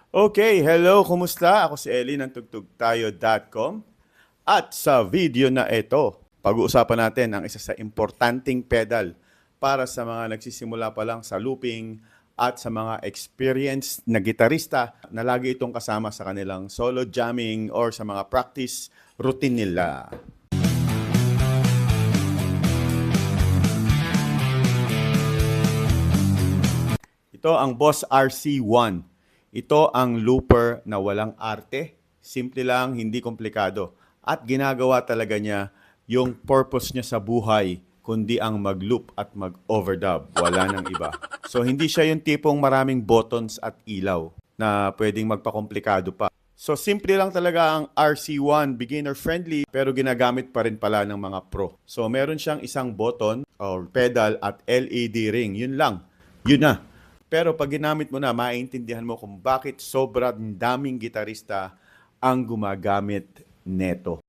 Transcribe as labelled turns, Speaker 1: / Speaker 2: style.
Speaker 1: Okay, hello, kumusta? Ako si Eli ng tugtugtayo.com. At sa video na ito, pag-uusapan natin ang isa sa importanteng pedal para sa mga nagsisimula pa lang sa looping at sa mga experienced na gitarista na lagi itong kasama sa kanilang solo jamming or sa mga practice routine nila. Ito ang Boss RC1. Ito ang looper na walang arte, simple lang, hindi komplikado. At ginagawa talaga niya yung purpose niya sa buhay, kundi ang mag-loop at mag-overdub. Wala nang iba. So hindi siya yung tipong maraming buttons at ilaw na pwedeng magpakomplikado pa. So simple lang talaga ang RC1, beginner friendly, pero ginagamit pa rin pala ng mga pro. So meron siyang isang button or pedal at LED ring. Yun lang. Yun na. Pero pag ginamit mo na, maintindihan mo kung bakit sobrang daming gitarista ang gumagamit neto.